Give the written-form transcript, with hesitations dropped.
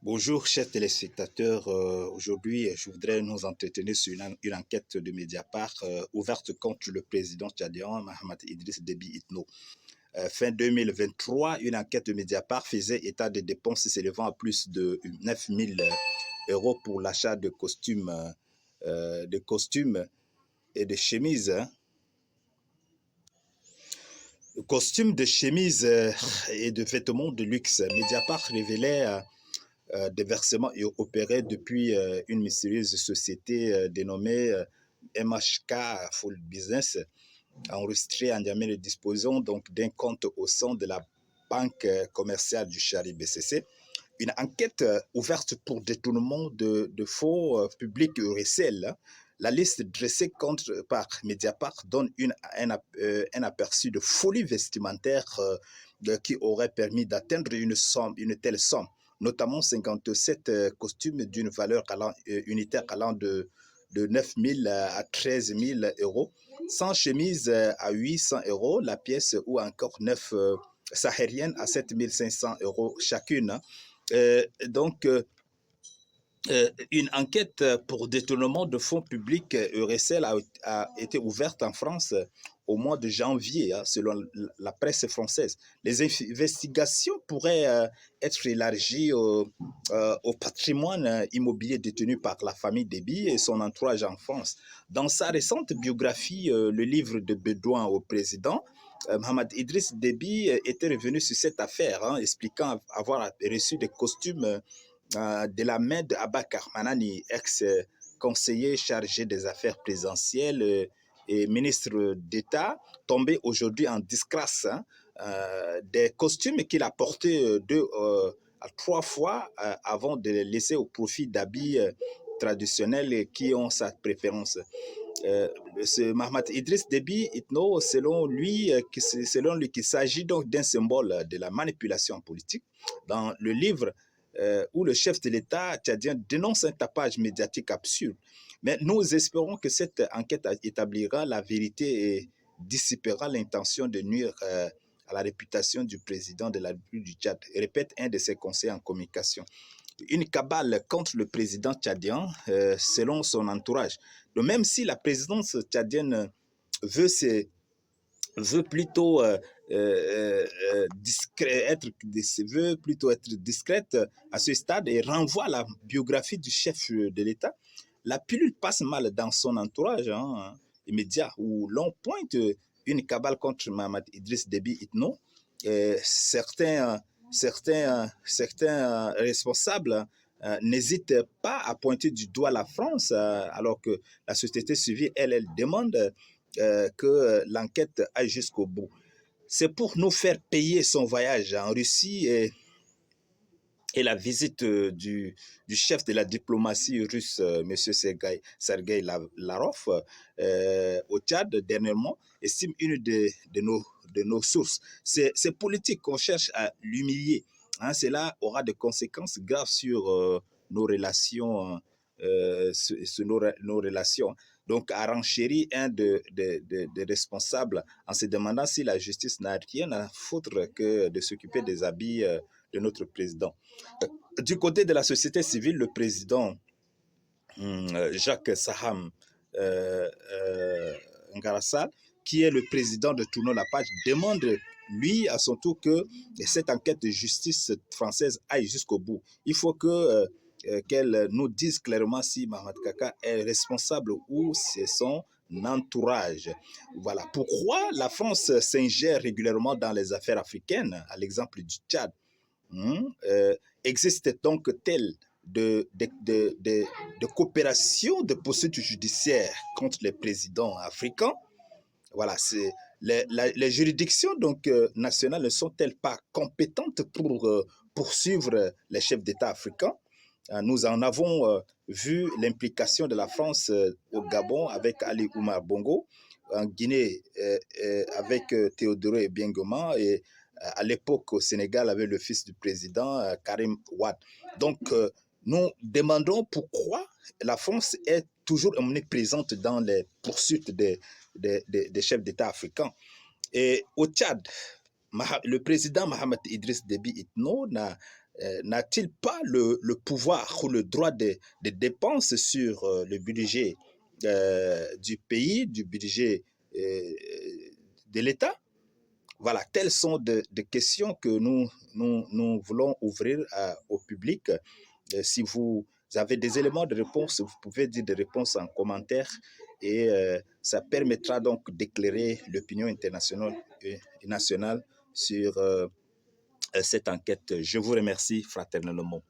Bonjour, chers téléspectateurs. Aujourd'hui, je voudrais nous entretenir sur une enquête de Mediapart ouverte contre le président tchadien Mahamat Idriss Déby Itno. Fin 2023, une enquête de Mediapart faisait état de dépenses s'élevant à plus de 9 000 euros pour l'achat de costumes et de chemises. Costumes de chemises et de vêtements de luxe. Mediapart révélait des versements opérés depuis une mystérieuse société dénommée MHK Full Business, enregistrée à Niamey. Nous disposons donc d'un compte au sein de la banque commerciale du Chari BCC. Une enquête ouverte pour détournement de fonds publics et recel. La liste dressée par Mediapart donne un aperçu de folie vestimentaire qui aurait permis d'atteindre une telle somme, notamment 57 costumes d'une valeur unitaire allant de 9 000 à 13 000 euros, 100 chemises à 800 euros la pièce ou encore 9 sahariennes à 7 500 euros chacune. Une enquête pour détournement de fonds publics recel a été ouverte en France au mois de janvier, selon la presse française. Les investigations pourraient être élargies au patrimoine immobilier détenu par la famille Déby et son entourage en France. Dans sa récente biographie, le livre de Bédouin au président, Mohamed Idriss Déby était revenu sur cette affaire, expliquant avoir reçu des costumes de la main de Abakar Manani, ex-conseiller chargé des affaires présidentielles et ministre d'État, tombé aujourd'hui en disgrâce. Des costumes qu'il a portés 2 à 3 fois avant de les laisser au profit d'habits traditionnels qui ont sa préférence. Ce Mahamat Idriss Déby Itno, selon lui, qu'il s'agit donc d'un symbole de la manipulation politique. Dans le livre où le chef de l'État tchadien dénonce un tapage médiatique absurde. Mais nous espérons que cette enquête établira la vérité et dissipera l'intention de nuire à la réputation du président de la République du Tchad, répète un de ses conseillers en communication. Une cabale contre le président tchadien, selon son entourage. Donc, même si la présidence tchadienne veut plutôt être discrète à ce stade et renvoie à la biographie du chef de l'État, la pilule passe mal dans son entourage immédiat, où l'on pointe une cabale contre Mohamed Idriss Déby Itno. Certains responsables n'hésitent pas à pointer du doigt la France, alors que la société civile, elle demande que l'enquête aille jusqu'au bout. C'est pour nous faire payer son voyage en Russie et la visite du chef de la diplomatie russe, M. Sergei Lavrov, au Tchad dernièrement, estime une de nos sources. C'est politique qu'on cherche à l'humilier. Cela aura des conséquences graves sur nos relations. Nos relations. Donc, a renchéri un des responsables en se demandant si la justice n'a rien à foutre que de s'occuper des habits de notre président. Du côté de la société civile, le président Jacques Saham Ngarassal, qui est le président de Tournons la page, demande lui à son tour que cette enquête de justice française aille jusqu'au bout. Il faut qu'elle nous dise clairement si Mohamed Kaka est responsable ou c'est son entourage. Voilà pourquoi la France s'ingère régulièrement dans les affaires africaines, à l'exemple du Tchad. Existe donc telle de coopération de poursuites judiciaires contre les présidents africains. Voilà, les juridictions donc nationales ne sont-elles pas compétentes pour poursuivre les chefs d'État africains? Nous en avons vu l'implication de la France au Gabon avec Ali Oumar Bongo, en Guinée avec Théodore Biengoma et à l'époque au Sénégal avec le fils du président Karim Wade. Donc nous demandons pourquoi la France est toujours omniprésente dans les poursuites des chefs d'État africains. Et au Tchad, le président Mohamed Idriss Déby Itno n'a-t-il pas le pouvoir ou le droit de dépenses sur le budget du pays, du budget de l'État? Voilà, telles sont des questions que nous voulons ouvrir au public. Si vous avez des éléments de réponse, vous pouvez dire des réponses en commentaire et ça permettra donc d'éclairer l'opinion internationale et nationale sur cette enquête. Je vous remercie fraternellement.